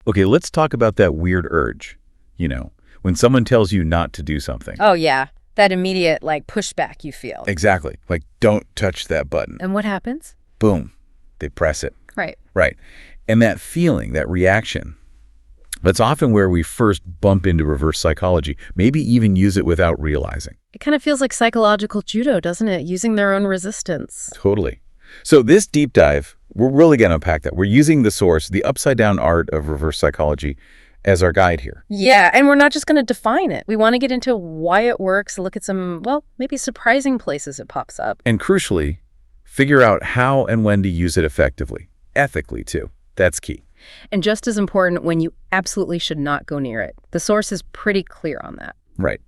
Okay, let's talk about that weird urge. When someone tells you not to do something. Oh, yeah. That immediate, pushback you feel. Exactly. Like, don't touch that button. And what happens? Boom. They press it. Right. Right. And that feeling, that reaction, that's often where we first bump into reverse psychology, maybe even use it without realizing. It kind of feels like psychological judo, doesn't it? Using their own resistance. Totally. So this deep dive, we're really going to unpack that. We're using the source, the upside-down art of reverse psychology, as our guide here. Yeah, and we're not just going to define it. We want to get into why it works, look at some, maybe surprising places it pops up. And crucially, figure out how and when to use it effectively, ethically too. That's key. And just as important, when you absolutely should not go near it. The source is pretty clear on that. Right.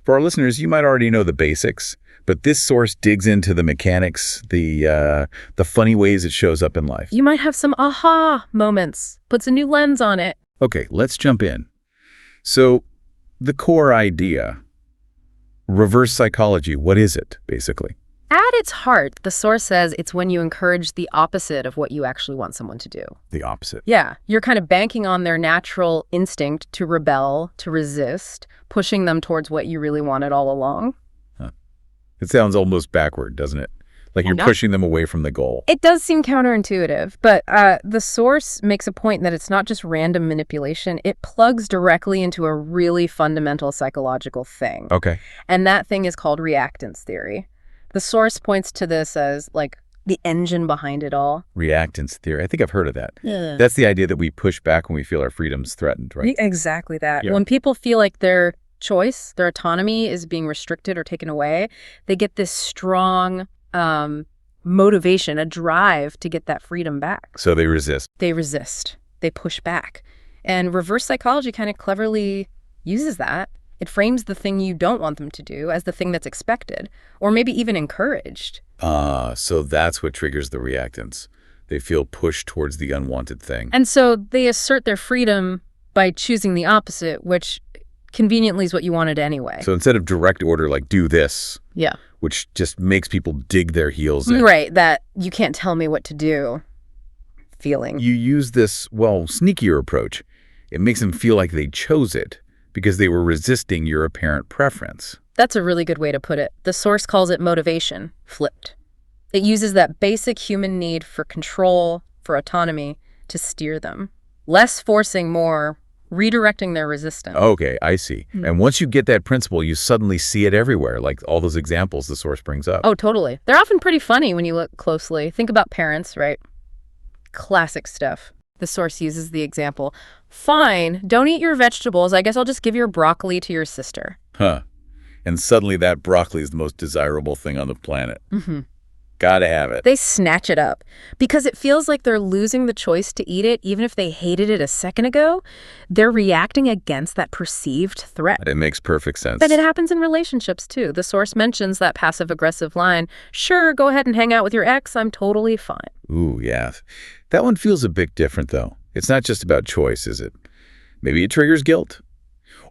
For our listeners, you might already know the basics, but this source digs into the mechanics, the funny ways it shows up in life. You might have some aha moments, puts a new lens on it. Okay, let's jump in. So, the core idea, reverse psychology, what is it, basically? At its heart, the source says it's when you encourage the opposite of what you actually want someone to do. The opposite. Yeah, you're kind of banking on their natural instinct to rebel, to resist, pushing them towards what you really wanted all along. Huh. It sounds almost backward, doesn't it? Like you're pushing them away from the goal. It does seem counterintuitive, but the source makes a point that it's not just random manipulation. It plugs directly into a really fundamental psychological thing. Okay. And that thing is called reactance theory. The source points to this as, the engine behind it all. Reactance theory. I think I've heard of that. Yeah. That's the idea that we push back when we feel our freedom's threatened, right? Exactly that. Yeah. When people feel like their choice, their autonomy is being restricted or taken away, they get this strong motivation, a drive to get that freedom back. So they resist. They resist. They push back. And reverse psychology kind of cleverly uses that. It frames the thing you don't want them to do as the thing that's expected, or maybe even encouraged. So that's what triggers the reactance. They feel pushed towards the unwanted thing. And so they assert their freedom by choosing the opposite, which conveniently is what you wanted anyway. So instead of direct order, like do this, yeah, which just makes people dig their heels in. Right, that you can't tell me what to do feeling. You use this, sneakier approach. It makes them feel like they chose it because they were resisting your apparent preference. That's a really good way to put it. The source calls it motivation, flipped. It uses that basic human need for control, for autonomy, to steer them. Less forcing, more redirecting their resistance. Okay, I see. And once you get that principle, you suddenly see it everywhere, like all those examples the source brings up. Oh, totally. They're often pretty funny when you look closely. Think about parents, right? Classic stuff. The source uses the example, fine, don't eat your vegetables. I guess I'll just give your broccoli to your sister. Huh. And suddenly that broccoli is the most desirable thing on the planet. Mm-hmm. Gotta have it. They snatch it up because it feels like they're losing the choice to eat it, even if they hated it a second ago. They're reacting against that perceived threat. It makes perfect sense. But it happens in relationships, too. The source mentions that passive-aggressive line, sure, go ahead and hang out with your ex, I'm totally fine. Ooh, yeah. That one feels a bit different, though. It's not just about choice, is it? Maybe it triggers guilt.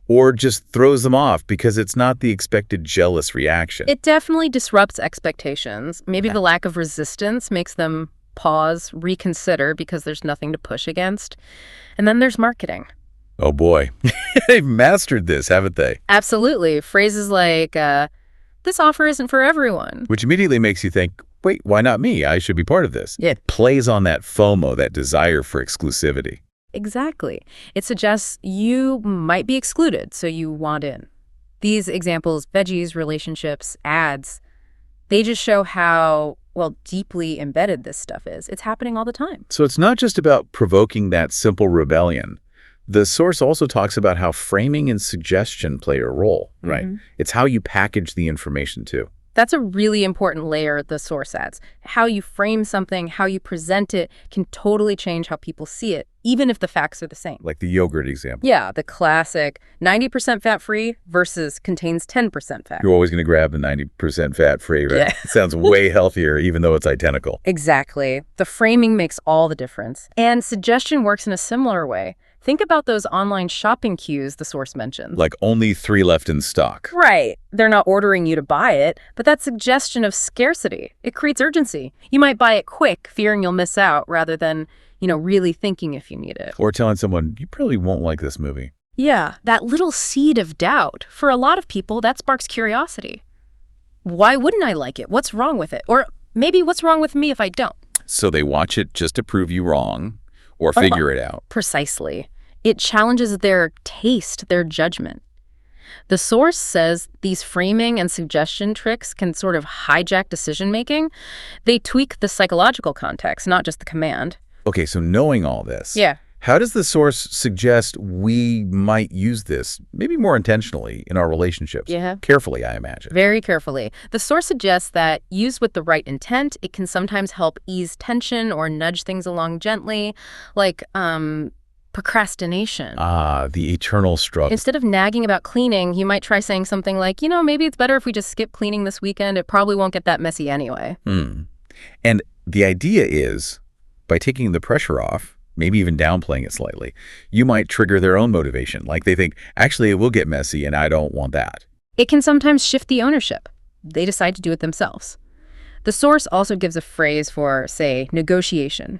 Or just throws them off because it's not the expected jealous reaction. It definitely disrupts expectations. Maybe the lack of resistance makes them pause, reconsider because there's nothing to push against. And then there's marketing. Oh boy, they've mastered this, haven't they? Absolutely. Phrases like, this offer isn't for everyone. Which immediately makes you think, wait, why not me? I should be part of this. Yeah. It plays on that FOMO, that desire for exclusivity. Exactly. It suggests you might be excluded, so you want in. These examples, veggies, relationships, ads, they just show how, deeply embedded this stuff is. It's happening all the time. So it's not just about provoking that simple rebellion. The source also talks about how framing and suggestion play a role, right? It's how you package the information, too. That's a really important layer the source adds. How you frame something, how you present it can totally change how people see it, even if the facts are the same. Like the yogurt example. Yeah, the classic 90% fat-free versus contains 10% fat. You're always going to grab the 90% fat-free, right? Yeah. It sounds way healthier, even though it's identical. Exactly. The framing makes all the difference. And suggestion works in a similar way. Think about those online shopping queues the source mentions. Like only 3 left in stock. Right. They're not ordering you to buy it, but that suggestion of scarcity, it creates urgency. You might buy it quick, fearing you'll miss out, rather than, really thinking if you need it. Or telling someone, you probably won't like this movie. Yeah, that little seed of doubt, for a lot of people, that sparks curiosity. Why wouldn't I like it? What's wrong with it? Or maybe what's wrong with me if I don't? So they watch it just to prove you wrong or figure it out. Precisely. It challenges their taste, their judgment. The source says these framing and suggestion tricks can sort of hijack decision-making. They tweak the psychological context, not just the command. Okay, so knowing all this, Yeah. how does the source suggest we might use this, maybe more intentionally, in our relationships? Yeah. Carefully, I imagine. Very carefully. The source suggests that, used with the right intent, it can sometimes help ease tension or nudge things along gently, like procrastination. Ah, the eternal struggle. Instead of nagging about cleaning, you might try saying something like, maybe it's better if we just skip cleaning this weekend. It probably won't get that messy anyway. And the idea is, by taking the pressure off, maybe even downplaying it slightly, you might trigger their own motivation. Like they think, actually, it will get messy and I don't want that. It can sometimes shift the ownership. They decide to do it themselves. The source also gives a phrase for, say, negotiation.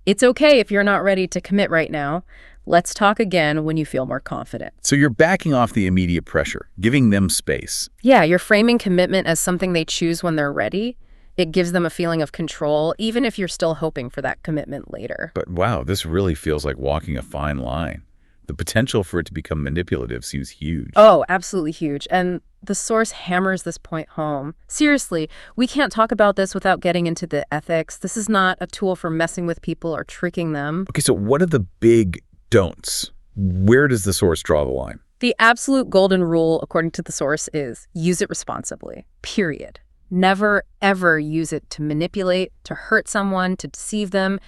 It's okay if you're not ready to commit right now. Let's talk again when you feel more confident. So you're backing off the immediate pressure, giving them space. Yeah, you're framing commitment as something they choose when they're ready. It gives them a feeling of control, even if you're still hoping for that commitment later. But wow, this really feels like walking a fine line. The potential for it to become manipulative seems huge. Oh, absolutely huge. And the source hammers this point home. Seriously, we can't talk about this without getting into the ethics. This is not a tool for messing with people or tricking them. Okay, so what are the big don'ts? Where does the source draw the line? The absolute golden rule, according to the source, is use it responsibly, period. Never, ever use it to manipulate, to hurt someone, to deceive them,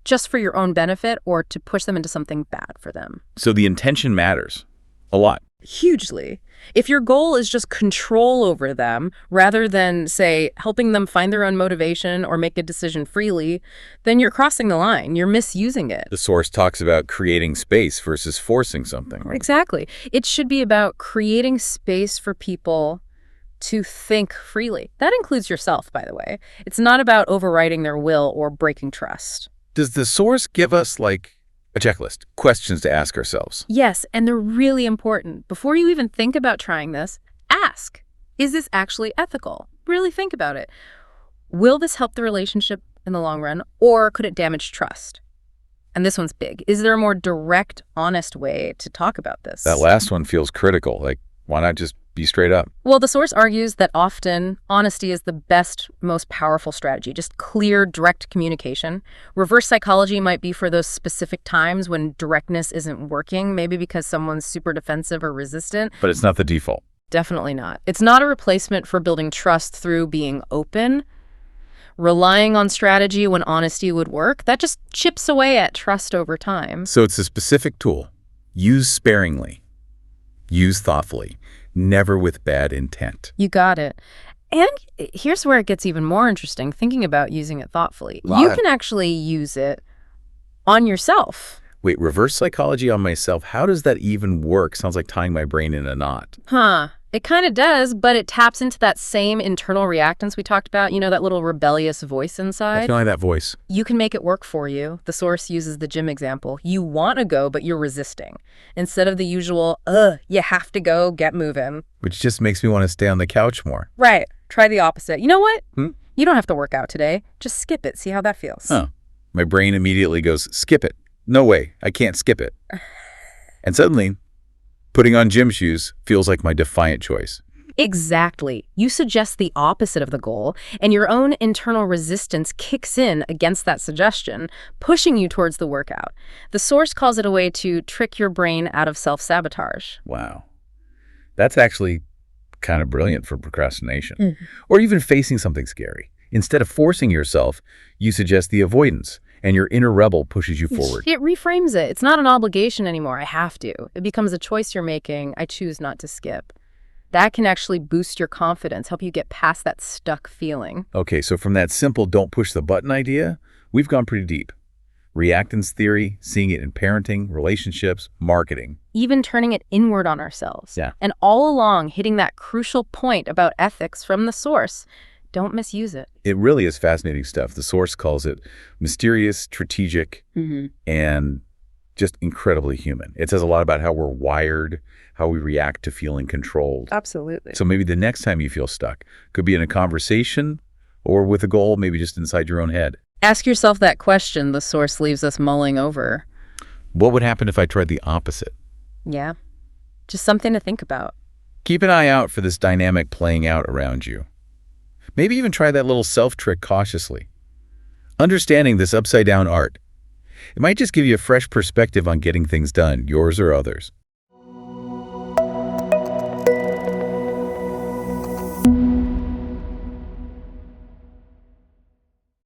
just for your own benefit or to push them into something bad for them. So the intention matters a lot. Hugely. If your goal is just control over them, rather than, say, helping them find their own motivation or make a decision freely, then you're crossing the line. You're misusing it. The source talks about creating space versus forcing something. Exactly. It should be about creating space for people to think freely. That includes yourself, by the way. It's not about overriding their will or breaking trust. Does the source give us, like, a checklist, questions to ask ourselves? Yes, and they're really important. Before you even think about trying this, ask, is this actually ethical? Really think about it. Will this help the relationship in the long run, or could it damage trust? And this one's big. Is there a more direct, honest way to talk about this? That last one feels critical. Like, why not just be straight up? Well, the source argues that often honesty is the best, most powerful strategy. Just clear, direct communication. Reverse psychology might be for those specific times when directness isn't working, maybe because someone's super defensive or resistant. But it's not the default. Definitely not. It's not a replacement for building trust through being open. Relying on strategy when honesty would work, that just chips away at trust over time. So it's a specific tool. Use sparingly. Use thoughtfully. Never with bad intent. You got it. And here's where it gets even more interesting, thinking about using it thoughtfully. You can actually use it on yourself. Wait, reverse psychology on myself? How does that even work? Sounds like tying my brain in a knot. It kind of does, but it taps into that same internal reactance we talked about, that little rebellious voice inside. I feel like that voice. You can make it work for you. The source uses the gym example. You want to go, but you're resisting. Instead of the usual, you have to go, get moving. Which just makes me want to stay on the couch more. Right. Try the opposite. You know what? You don't have to work out today. Just skip it. See how that feels. My brain immediately goes, skip it. No way. I can't skip it. And suddenly, putting on gym shoes feels like my defiant choice. Exactly. You suggest the opposite of the goal, and your own internal resistance kicks in against that suggestion, pushing you towards the workout. The source calls it a way to trick your brain out of self-sabotage. Wow. That's actually kind of brilliant for procrastination. Or even facing something scary. Instead of forcing yourself, you suggest the avoidance, and your inner rebel pushes you forward. It reframes it. It's not an obligation anymore. I have to. It becomes a choice you're making. I choose not to skip. That can actually boost your confidence, help you get past that stuck feeling. Okay, so from that simple don't push the button idea, we've gone pretty deep. Reactance theory, seeing it in parenting, relationships, marketing. Even turning it inward on ourselves. Yeah. And all along hitting that crucial point about ethics from the source. Don't misuse it. It really is fascinating stuff. The source calls it mysterious, strategic, and just incredibly human. It says a lot about how we're wired, how we react to feeling controlled. Absolutely. So maybe the next time you feel stuck could be in a conversation or with a goal, maybe just inside your own head. Ask yourself that question the source leaves us mulling over. What would happen if I tried the opposite? Yeah. Just something to think about. Keep an eye out for this dynamic playing out around you. Maybe even try that little self-trick cautiously. Understanding this upside-down art, it might just give you a fresh perspective on getting things done, yours or others.